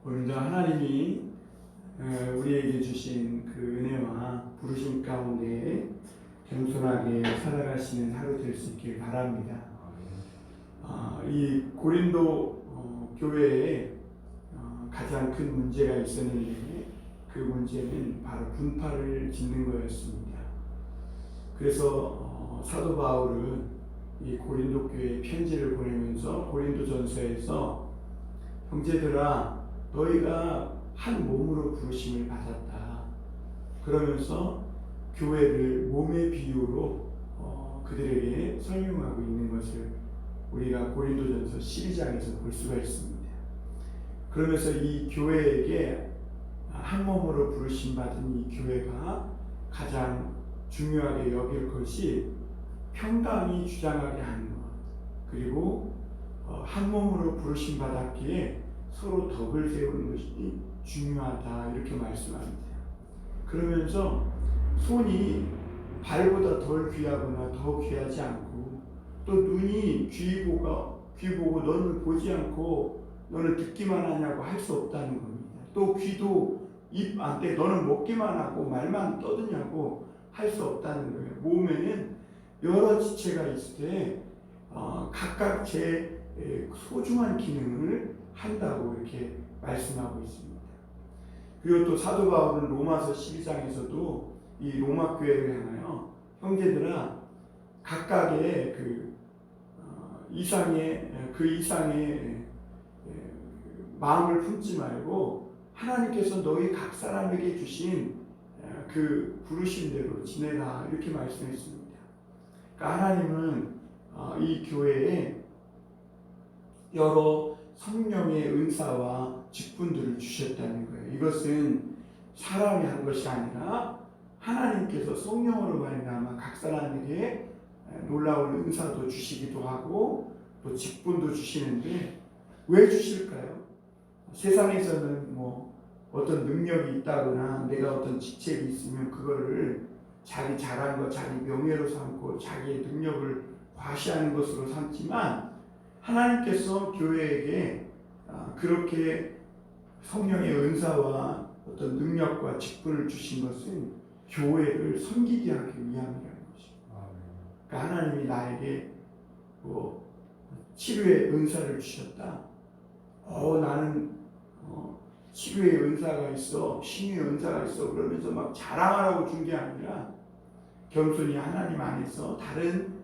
오늘도 하나님이 우리에게 주신 그 은혜와 부르심 가운데 겸손하게 살아가시는 하루 될 수 있길 바랍니다. 이 고린도 교회에 가장 큰 문제가 있었는데 그 문제는 바로 분파를 짓는 거였습니다. 그래서 사도 바울은 이 고린도 교회에 편지를 보내면서 고린도전서에서 형제들아 너희가 한 몸으로 부르심을 받았다. 그러면서 교회를 몸의 비유로 그들에게 설명하고 있는 것을 우리가 고린도전서 12장에서 볼 수가 있습니다. 그러면서 이 교회에게 한 몸으로 부르심 받은 이 교회가 가장 중요하게 여길 것이 평강이 주장하게 하는 것, 그리고 한 몸으로 부르심 받았기에 서로 덕을 세우는 것이 중요하다, 이렇게 말씀합니다. 그러면서 손이 발보다 덜 귀하거나 더 귀하지 않고, 또 눈이 귀 보고 너는 보지 않고 너는 듣기만 하냐고 할 수 없다는 겁니다. 또 귀도 입 안 떼 너는 먹기만 하고 말만 떠드냐고 할 수 없다는 거예요. 몸에는 여러 지체가 있을 때 각각 제 소중한 기능을 한다고 이렇게 말씀하고 있습니다. 그리고 또 사도 바울은 로마서 12장에서도 이 로마 교회를 향하여 형제들아 각각의 그 이상의 마음을 품지 말고 하나님께서 너희 각 사람에게 주신 그 부르심대로 지내라, 이렇게 말씀했습니다. 그러니까 하나님은 이 교회에 여러 성령의 은사와 직분들을 주셨다는 거예요. 이것은 사람이 한 것이 아니라 하나님께서 성령으로 말미암아 각 사람에게 놀라운 은사도 주시기도 하고 또 직분도 주시는데, 왜 주실까요? 세상에서는 뭐 어떤 능력이 있다거나 내가 어떤 직책이 있으면 그거를 자기 잘한 것, 자기 명예로 삼고 자기의 능력을 과시하는 것으로 삼지만, 하나님께서 교회에게 그렇게 성령의 은사와 어떤 능력과 직분을 주신 것은 교회를 섬기게 하기 위함이라는 것입니다. 그러니까 하나님이 나에게 뭐 치료의 은사를 주셨다. 나는 치료의 은사가 있어, 신유의 은사가 있어, 그러면서 막 자랑하라고 준 게 아니라 겸손히 하나님 안에서 다른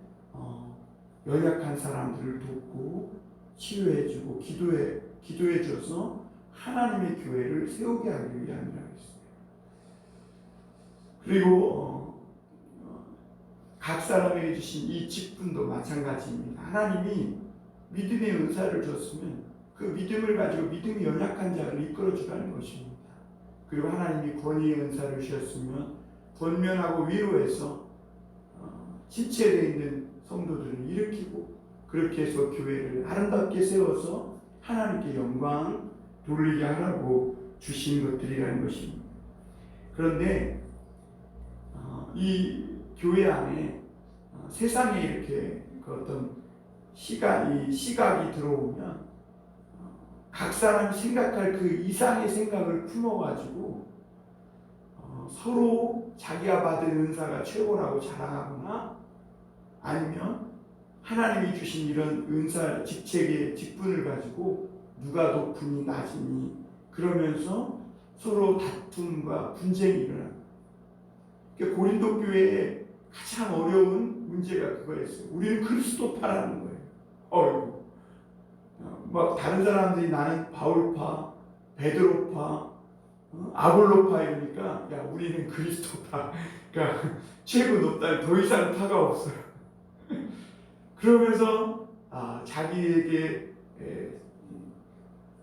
연약한 사람들을 돕고 치료해주고 기도해줘서 하나님의 교회를 세우게 하기 위함이라고 했어요. 그리고 각 사람에게 주신 이 직분도 마찬가지입니다. 하나님이 믿음의 은사를 줬으면 그 믿음을 가지고 믿음이 연약한 자를 이끌어주라는 것입니다. 그리고 하나님이 권위의 은사를 주셨으면 권면하고 위로해서 신체되어 있는 성도들을 일으키고 그렇게 해서 교회를 아름답게 세워서 하나님께 영광 돌리게 하라고 주신 것들이라는 것입니다. 그런데 이 교회 안에 세상에 이렇게 그 어떤 시각이 들어오면 각 사람이 생각할 그 이상의 생각을 품어가지고 서로 자기가 받은 은사가 최고라고 자랑하거나, 아니면 하나님이 주신 이런 은사, 직책의 직분을 가지고 누가 높으니 낮으니 그러면서 서로 다툼과 분쟁이 일어납니다. 그러니까 고린도 교회에 가장 어려운 문제가 그거였어요. 우리는 그리스도파라는 거예요. 막 다른 사람들이 나는 바울파, 베드로파, 아볼로파 이러니까 야 우리는 그리스도파, 그러니까 최고 높다, 더 이상 파가 없어요. 그러면서 자기에게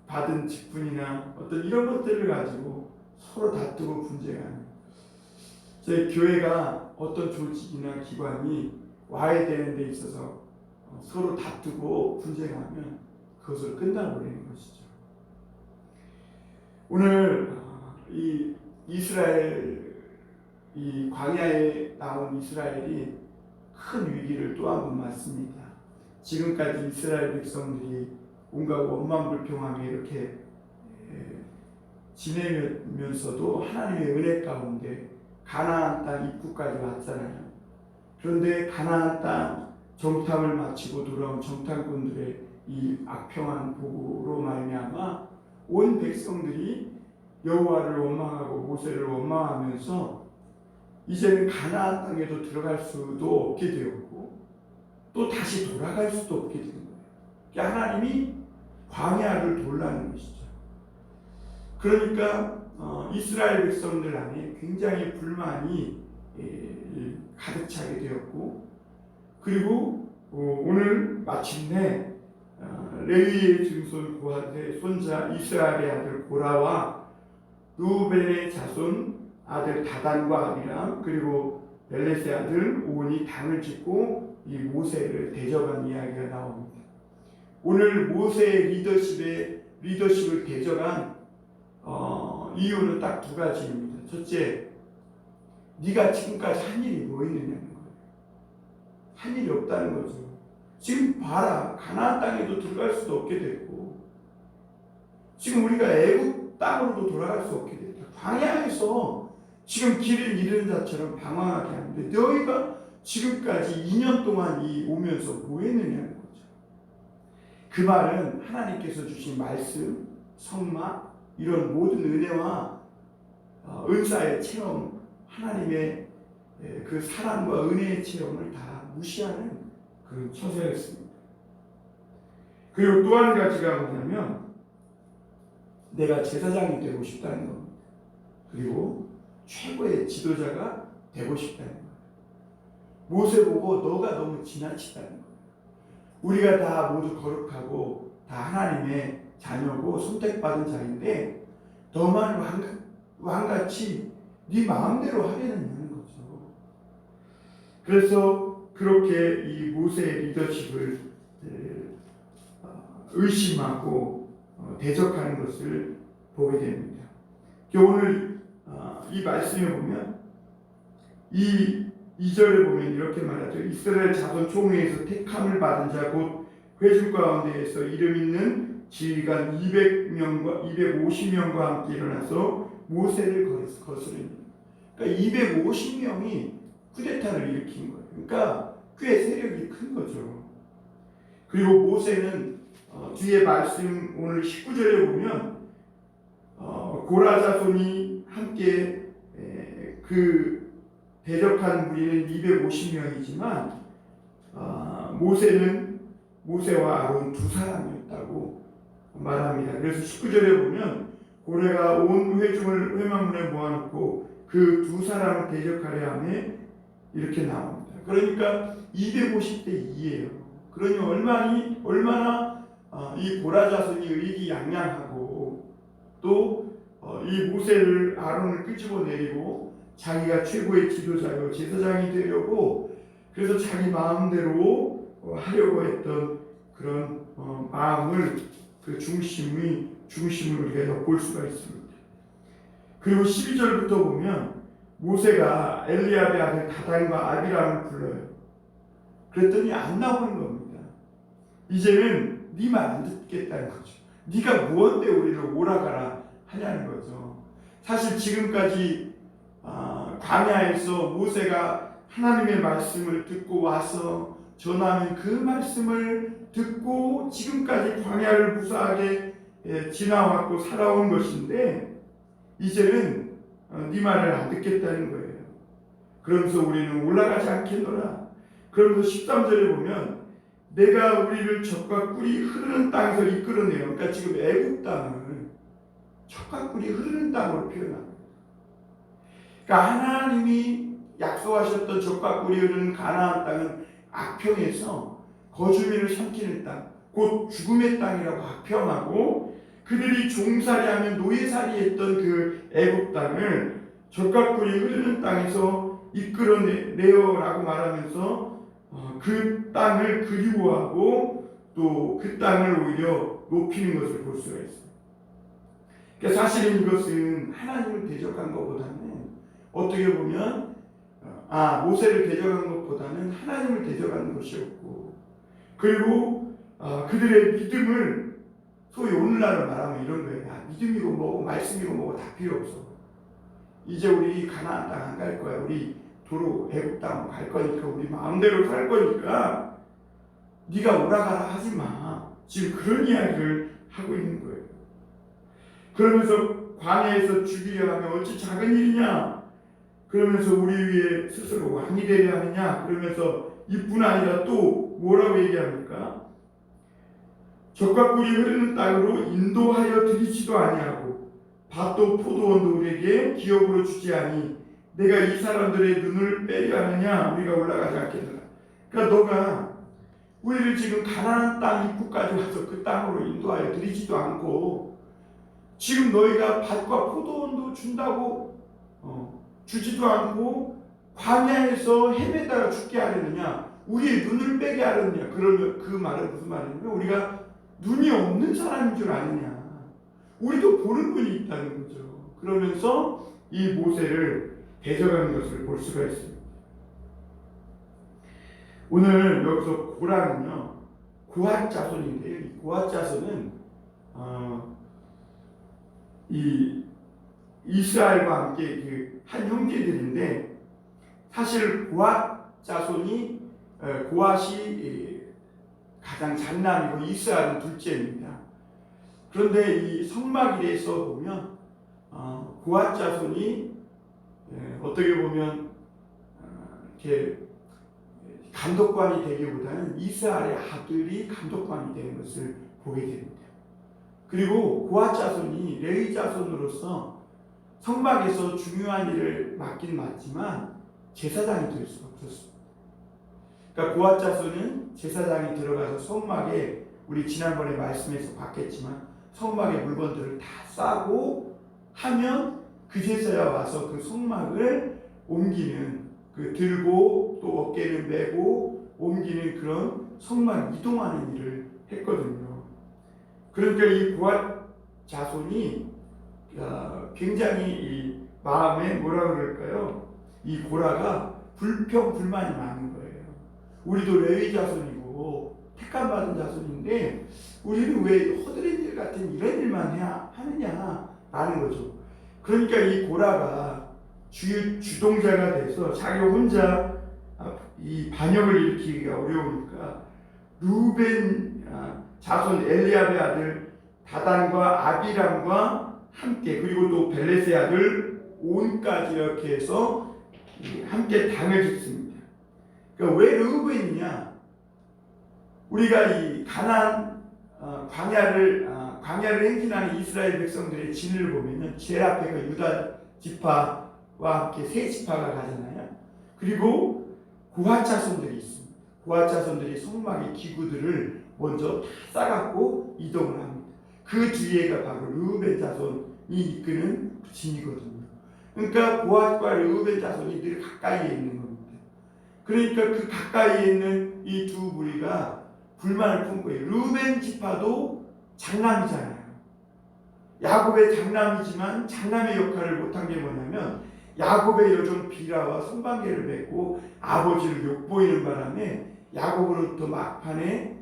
받은 직분이나 어떤 이런 것들을 가지고 서로 다투고 분쟁하는, 제 교회가 어떤 조직이나 기관이 와야 되는 데 있어서 서로 다투고 분쟁하면 그것을 끝나버리는 것이죠. 오늘 이 이스라엘, 이 광야에 나온 이스라엘이 큰 위기를 또 한 번 맞습니다. 지금까지 이스라엘 백성들이 온갖 원망불평하며 이렇게 지내면서도 하나님의 은혜 가운데 가나안 땅 입구까지 왔잖아요. 그런데 가나안 땅 정탐을 마치고 돌아온 정탐꾼들의 이 악평한 보고로 말미암아 온 백성들이 여호와를 원망하고 모세를 원망하면서 이제는 가나안 땅에도 들어갈 수도 없게 되었고 또 다시 돌아갈 수도 없게 된 거예요. 그러니까 하나님이 광야를 돌라는 것이죠. 그러니까 이스라엘 백성들 안에 굉장히 불만이 가득 차게 되었고, 그리고 오늘 마침내 레위의 증손 고핫의 손자 이스라엘의 아들 고라와 루벤의 자손 아들 다단과 아비람 그리고 벨렛의 아들 오온이 당을 짓고 이 모세를 대적한 이야기가 나옵니다. 오늘 모세의 리더십을 대적한 이유는 딱 두 가지입니다. 첫째, 네가 지금까지 한 일이 뭐 있느냐는 거예요. 한 일이 없다는 거죠. 지금 봐라, 가나안 땅에도 들어갈 수도 없게 됐고, 지금 우리가 애국 땅으로도 돌아갈 수 없게 됐다. 광야에서 지금 길을 잃은 자처럼 방황하게 하는데 너희가 지금까지 2년 동안 오면서 뭐 했느냐는 거죠. 그 말은 하나님께서 주신 말씀, 성막, 이런 모든 은혜와 은사의 체험, 하나님의 그 사랑과 은혜의 체험을 다 무시하는 그런 처세였습니다. 그리고 또 한 가지가 뭐냐면 내가 제사장이 되고 싶다는 겁니다. 그리고 최고의 지도자가 되고 싶다는 거예요. 모세 보고 너가 너무 지나치다는 거예요. 우리가 다 모두 거룩하고 다 하나님의 자녀고 선택받은 자인데 너만 왕같이 네 마음대로 하려는 거죠. 그래서 그렇게 이 모세의 리더십을 의심하고 대적하는 것을 보게 됩니다. 오늘 이 말씀에 보면 이 2절에 보면 이렇게 말하죠. 이스라엘 자손 총회에서 택함을 받은 자 곧 회중 가운데에서 이름 있는 지휘관 200명과 250명과 함께 일어나서 모세를 거스릅니다. 그러니까 250명이 쿠데타를 일으킨 거예요. 그러니까 꽤 세력이 큰 거죠. 그리고 모세는 뒤에 말씀 오늘 19절에 보면 고라 자손이 함께 그 대적한 무리는 250명이지만 모세와 아론 두 사람이었다고 말합니다. 그래서 19절에 보면 고래가 온 회중을 회막문에 모아놓고 그 두 사람을 대적하려 하며 이렇게 나옵니다. 그러니까 250대 2예요. 그러니 얼마나 이 고라 자손이 의기양양하고 또 이 모세를 아론을 끄집어내리고 자기가 최고의 지도자요 제사장이 되려고 그래서 자기 마음대로 하려고 했던 그런 마음을 그 중심을 우리가 엿볼 수가 있습니다. 그리고 12절부터 보면 모세가 엘리압의 아들 다단과 아비람을 불러요. 그랬더니 안 나오는 겁니다. 이제는 네 말 안 듣겠다는 거죠. 네가 무언데 우리를 오라가라 하냐는 거죠. 사실 지금까지 광야에서 모세가 하나님의 말씀을 듣고 와서 전하는 그 말씀을 듣고 지금까지 광야를 무사하게 지나왔고 살아온 것인데 이제는 네 말을 안 듣겠다는 거예요. 그러면서 우리는 올라가지 않겠노라. 그러면서 13절에 보면 내가 우리를 젖과 꿀이 흐르는 땅에서 이끌어내요. 그러니까 지금 애국 땅을 젖과 꿀이 흐르는 땅으로 표현합니다. 그러니까 하나님이 약속하셨던 젖과 꿀이 흐르는 가나안 땅은 악평에서 거주민을 삼키는 땅, 곧 죽음의 땅이라고 악평하고 그들이 종살이하며 노예살이했던 그 애국 땅을 젖과 꿀이 흐르는 땅에서 이끌어내어라고 말하면서 그 땅을 그리워하고 또 그 땅을 오히려 높이는 것을 볼 수가 있습니다. 그러니까 사실은 이것은 하나님을 대적한 것보다는 어떻게 보면 모세를 대적한 것보다는 하나님을 대적하는 것이었고 그리고 그들의 믿음을 소위 오늘날로 말하면 이런 거예요. 야, 믿음이고 뭐고 말씀이고 뭐고 다 필요 없어. 이제 우리 가나안 땅 안 갈 거야. 우리 도로 애국 땅 갈 거니까 우리 마음대로 살 거니까 네가 오라가라 하지 마. 지금 그런 이야기를 하고 있는 거예요. 그러면서 광야에서 죽이려 하면 어찌 작은 일이냐. 그러면서 우리 위에 스스로 왕이 되려 하느냐. 그러면서 이뿐 아니라 또 뭐라고 얘기합니까? 젖과 꿀이 흐르는 땅으로 인도하여 드리지도 아니하고 밭도 포도원도 우리에게 기업으로 주지 아니 내가 이 사람들의 눈을 빼려 하느냐. 우리가 올라가지 않겠느냐. 그러니까 너가 우리를 지금 가나안 땅 입구까지 와서 그 땅으로 인도하여 드리지도 않고 지금 너희가 밭과 포도원도 준다고 주지도 않고 광야에서 헤매다가 죽게 하려느냐. 우리의 눈을 빼게 하려느냐. 그러면 그 말은 무슨 말이냐면 우리가 눈이 없는 사람인 줄 아느냐. 우리도 보는 눈이 있다는 거죠. 그러면서 이 모세를 대적하는 것을 볼 수가 있습니다. 오늘 여기서 고라는요, 고핫 자손인데요. 이 고핫 자손은 이 이스라엘과 함께 그 한 형제들인데 사실 고핫 자손이 고핫이 가장 장남이고 이스라엘은 둘째입니다. 그런데 이 성막일에서 보면 고핫 자손이 어떻게 보면 이렇게 감독관이 되기보다는 이스라엘의 아들이 감독관이 되는 것을 보게 됩니다. 그리고 고핫 자손이 레위 자손으로서 성막에서 중요한 일을 맡긴 맞지만 제사장이 될 수가 없었습니다. 그러니까 고핫 자손은 제사장이 들어가서 성막에 우리 지난번에 말씀에서 봤겠지만 성막의 물건들을 다 싸고 하면 그제서야 와서 그 성막을 옮기는 그 들고 또 어깨를 메고 옮기는 그런 성막 이동하는 일을 했거든요. 그러니까 이 고핫 자손이 굉장히 이 마음에 뭐라 그럴까요? 이 고라가 불평불만이 많은 거예요. 우리도 레위 자손이고 택함받은 자손인데 우리는 왜 허드렛 일 같은 이런 일만 해야 하느냐라는 거죠. 그러니까 이 고라가 주동자가 돼서 자기 혼자 이 반역을 일으키기가 어려우니까 루벤 자손 엘리압의 아들 다단과 아비람과 함께 그리고 또 벨렛의 아들 온까지 이렇게 해서 함께 당을 짓습니다. 그러니까 왜 르우벤이냐? 우리가 이 가나안 광야를 행진하는 이스라엘 백성들의 진을 보면은 제일 앞에가 유다 지파와 함께 세 지파가 가잖아요. 그리고 고핫 자손들이 있습니다. 고핫 자손들이 성막의 기구들을 먼저 다 싸갖고 이동을 합니다. 그 뒤에가 바로 르우벤 자손이 이끄는 진이거든요. 그러니까 고핫과 르우벤 자손이 늘 가까이에 있는 겁니다. 그러니까 그 가까이에 있는 이 두 무리가 불만을 품고 르우벤 지파도 장남이잖아요. 야곱의 장남이지만 장남의 역할을 못한 게 뭐냐면 야곱의 여종 비라와 성관계를 맺고 아버지를 욕보이는 바람에 야곱으로부터 막판에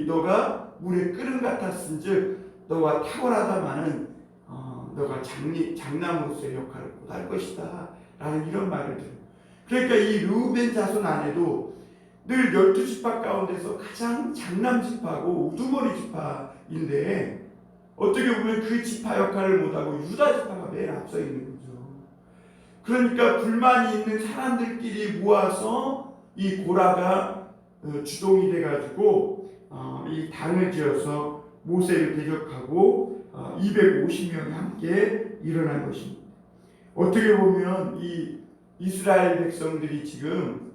너가 물에 끓음 같았은즉 너와 탁월하다마는 너가 장남으로서의 역할을 못할 것이다 라는 이런 말을 들어요. 그러니까 이 르우벤 자손 안에도 늘 12지파 가운데서 가장 장남 지파고 우두머리 지파인데 어떻게 보면 그 지파 역할을 못하고 유다 지파가 맨 앞서 있는 거죠. 그러니까 불만이 있는 사람들끼리 모아서 이 고라가 주동이 돼가지고 이 당을 지어서 모세를 대적하고 250명이 함께 일어난 것입니다. 어떻게 보면 이 이스라엘 백성들이 지금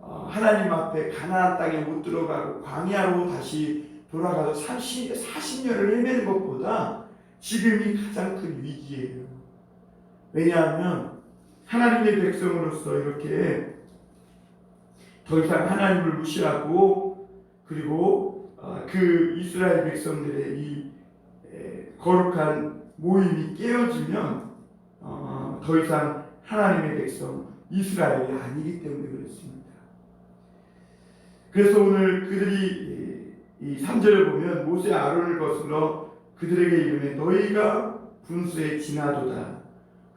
하나님 앞에 가나안 땅에 못 들어가고 광야로 다시 돌아가서 40년을 헤매는 것보다 지금이 가장 큰 위기예요. 왜냐하면 하나님의 백성으로서 이렇게 더 이상 하나님을 무시하고 그리고 그 이스라엘 백성들의 이 거룩한 모임이 깨어지면 더 이상 하나님의 백성 이스라엘이 아니기 때문에 그렇습니다. 그래서 오늘 그들이 이 3절에 보면 모세 아론을 거슬러 그들에게 이르매 너희가 분수에 지나도다.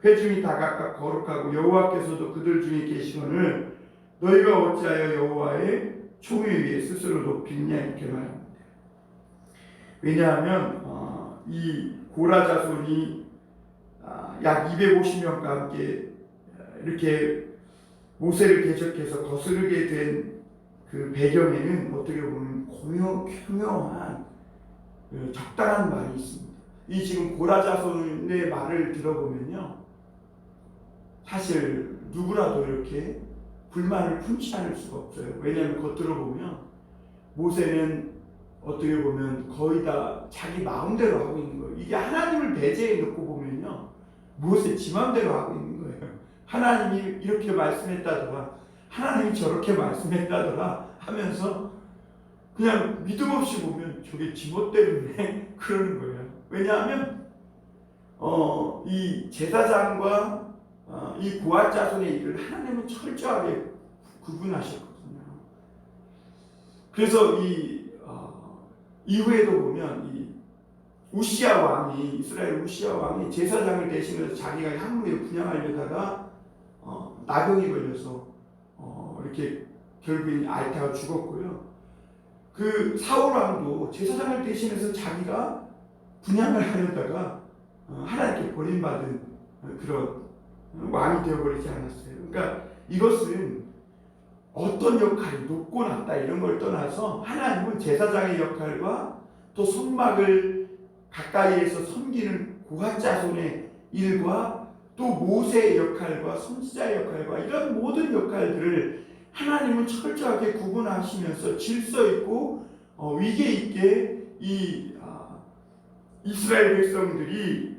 회중이 다각각 거룩하고 여호와께서도 그들 중에 계시거늘 너희가 어찌하여 여호와의 총회 위에 스스로 높이냐 이렇게 말합니다. 왜냐하면 이 고라 자손이 약 250명과 함께 이렇게 모세를 대적해서 거스르게 된 그 배경에는 어떻게 보면 교묘한 적당한 말이 있습니다. 이 지금 고라 자손의 말을 들어보면요, 사실 누구라도 이렇게 불만을 품지 않을 수가 없어요. 왜냐하면 겉으로 보면 모세는 어떻게 보면 거의 다 자기 마음대로 하고 있는 거예요. 이게 하나님을 배제해 놓고 보면요, 모세 지 마음대로 하고 있는 거예요. 하나님이 이렇게 말씀했다더라, 하나님이 저렇게 말씀했다더라 하면서 그냥 믿음 없이 보면 저게 지멋대로네 그러는 거예요. 왜냐하면 이 제사장과 이 고아 자손의 일을 하나님은 철저하게 구분하셨거든요. 그래서 이 이후에도 보면 이 우시야 왕이, 이스라엘 우시야 왕이 제사장을 대신해서 자기가 향로에 분향하려다가 나병이 걸려서 이렇게 결국엔 앓다가 죽었고요. 그 사울 왕도 제사장을 대신해서 자기가 분향을 하려다가 하나님께 버림받은 그런 왕이 되어버리지 않았어요. 그러니까 이것은 어떤 역할이 높고 낮다 이런 걸 떠나서 하나님은 제사장의 역할과 또 성막을 가까이에서 섬기는 고핫 자손의 일과 또 모세의 역할과 선지자의 역할과 이런 모든 역할들을 하나님은 철저하게 구분하시면서 질서 있고 위계 있게 이 이스라엘 백성들이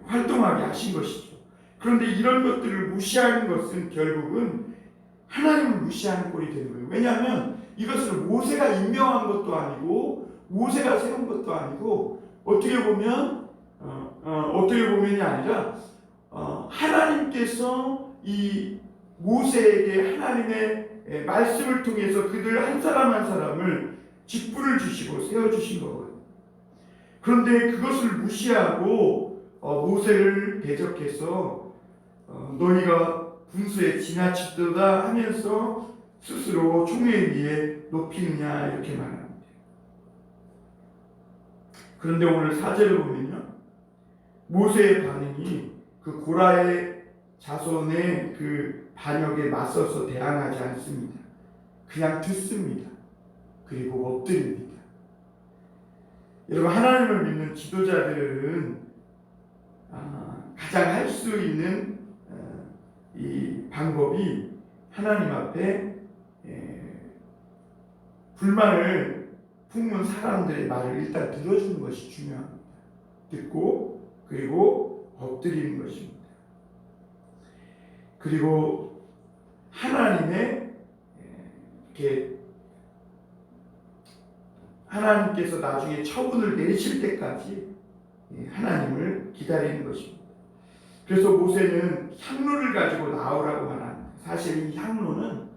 활동하게 하신 것이죠. 그런데 이런 것들을 무시하는 것은 결국은 하나님을 무시하는 꼴이 되는 거예요. 왜냐하면 이것을 모세가 임명한 것도 아니고 모세가 세운 것도 아니고 어떻게 보면이 아니라 하나님께서 이 모세에게 하나님의 말씀을 통해서 그들 한 사람 한 사람을 직분을 주시고 세워주신 거거든요. 그런데 그것을 무시하고 모세를 대적해서 너희가 분수에 지나치도다 하면서 스스로 총회 위에 높이느냐 이렇게 말합니다. 그런데 오늘 4절을 보면요, 모세의 반응이 그 고라의 자손의 그 반역에 맞서서 대항하지 않습니다. 그냥 듣습니다. 그리고 엎드립니다. 여러분, 하나님을 믿는 지도자들은 가장 할 수 있는 이 방법이 하나님 앞에 불만을 품는 사람들의 말을 일단 들어주는 것이 중요합니다. 듣고 그리고 엎드리는 것입니다. 그리고 하나님의 하나님께서 나중에 처분을 내리실 때까지 하나님을 기다리는 것입니다. 그래서 모세는 향로를 가지고 나오라고 말합니다. 사실 이 향로는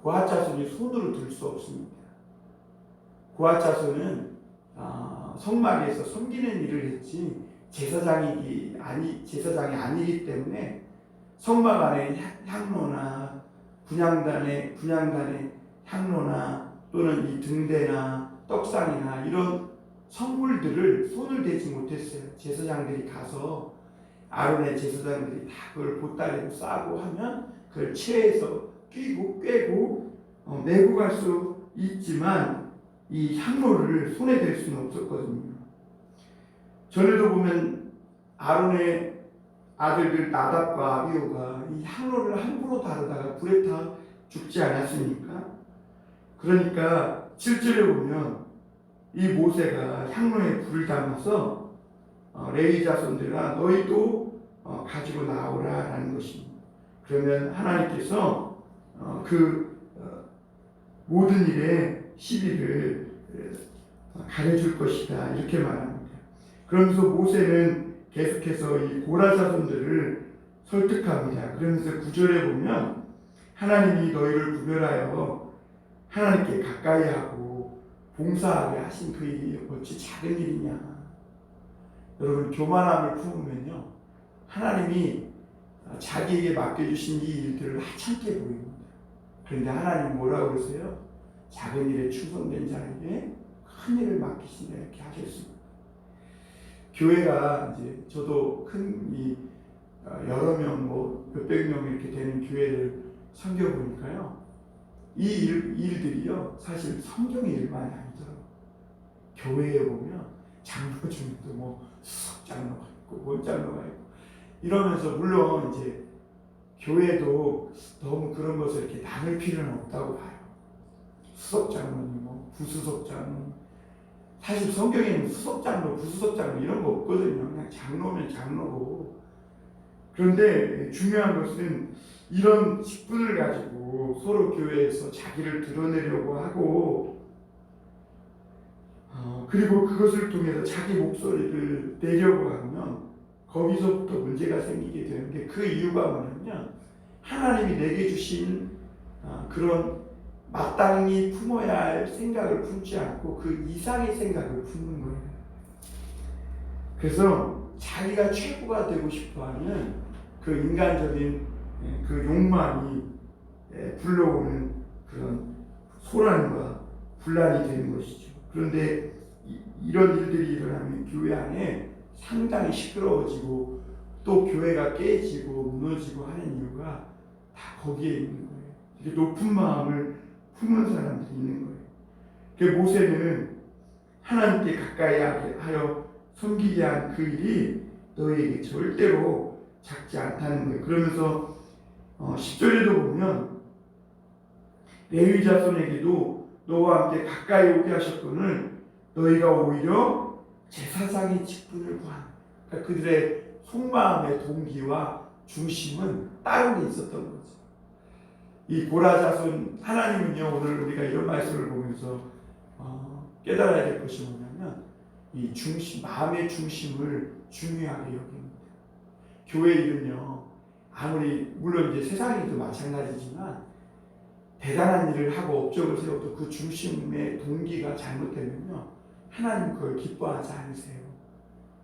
고핫 자손이 손으로 들 수 없습니다. 고핫 자손은 성막에서 섬기는 일을 했지 제사장이 아니기 때문에 성막 안에 향로나 분향단의 향로나 또는 이 등대나 떡상이나 이런 성물들을 손을 대지 못했어요. 제사장들이 가서 아론의 제사장들이 다 그걸 보따리로 싸고 하면 그걸 채에서 꿰고 메고 갈 수 있지만 이 향로를 손에 댈 수는 없었거든요. 전에도 보면 아론의 아들들 나답과 아비후가 이 향로를 함부로 다루다가 불에 타 죽지 않았습니까? 그러니까 7절에 보면 이 모세가 향로에 불을 담아서 레위 자손들아 너희도 가지고 나오라라는 것입니다. 그러면 하나님께서 모든 일에 시비를 가려줄 것이다 이렇게 말합니다. 그러면서 모세는 계속해서 이 고라 자손들을 설득합니다. 그러면서 9절에 보면 하나님이 너희를 구별하여 하나님께 가까이 하고 봉사하게 하신 그 일이 어찌 작은 일이냐. 여러분, 교만함을 품으면요, 하나님이 자기에게 맡겨주신 이 일들을 하찮게 보입니다. 그런데 하나님 뭐라고 그러세요? 작은 일에 충성된 자에게 큰 일을 맡기신다, 이렇게 하셨습니다. 교회가 이제 저도 여러 명, 몇백 명 이렇게 되는 교회를 섬겨보니까요, 이 일들이요, 사실 성경의 일만이 아니더라고요. 교회에 보면 장로 중에도 수석 장로가 있고 원장로가 있고 이러면서, 물론 이제 교회도 너무 그런 것을 이렇게 나눌 필요는 없다고 봐요. 수석 장로님, 부수석 장로, 사실 성경에는 수석 장로, 부수석 장로 이런 거 없거든요. 그냥 장로면 장로고. 그런데 중요한 것은 이런 직분을 가지고 서로 교회에서 자기를 드러내려고 하고, 그리고 그것을 통해서 자기 목소리를 내려고 하면 거기서부터 문제가 생기게 되는 게, 그 이유가 뭐냐면 하나님이 내게 주신 그런 마땅히 품어야 할 생각을 품지 않고 그 이상의 생각을 품는 거예요. 그래서 자기가 최고가 되고 싶어하는 그 인간적인 그 욕망이 불러오는 그런 소란과 분란이 되는 것이죠. 그런데 이런 일들이 일어나면 교회 안에 상당히 시끄러워지고, 또 교회가 깨지고 무너지고 하는 이유가 다 거기에 있는 거예요. 이렇게 높은 마음을 품은 사람들이 있는 거예요. 그 모세는 하나님께 가까이 하여 섬기게 한 그 일이 너에게 절대로 작지 않다는 거예요. 그러면서 10절에도 보면 레위 자손에게도 너와 함께 가까이 오게 하셨거늘 너희가 오히려 제사장의 직분을 구하는, 그러니까 그들의 속마음의 동기와 중심은 다른 게 있었던 거죠. 이 고라 자손, 하나님은요, 오늘 우리가 이런 말씀을 보면서 깨달아야 될 것이 뭐냐면 이 중심, 마음의 중심을 중요하게 여깁니다. 교회 일은요, 아무리 물론 이제 세상 일도 마찬가지지만 대단한 일을 하고 업적을 세워도 그 중심의 동기가 잘못되면요, 하나님 그걸 기뻐하지 않으세요.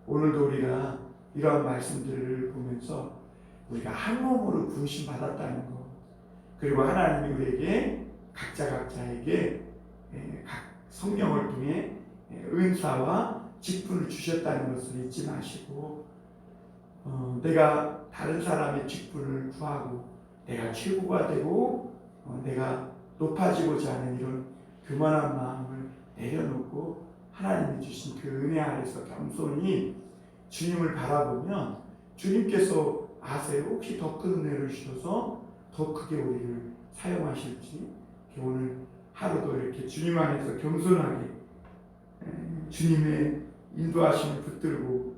오늘도 우리가 이러한 말씀들을 보면서 우리가 한 몸으로 부르심 받았다는 것, 그리고 하나님이 우리에게 각자에게 각 성령을 통해 은사와 직분을 주셨다는 것을 잊지 마시고, 내가 다른 사람의 직분을 구하고 내가 최고가 되고 내가 높아지고자 하는 이런 교만한 마음을 내려놓고 하나님이 주신 그 은혜 아래서 겸손히 주님을 바라보면, 주님께서 아세요? 혹시 더 큰 은혜를 주셔서 더 크게 우리를 사용하실지. 오늘 하루도 이렇게 주님 안에서 겸손하게 주님의 인도하심을 붙들고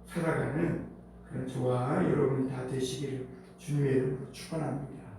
살아가는 그런 저와 여러분이 다 되시기를 주님의 이름으로 축원합니다.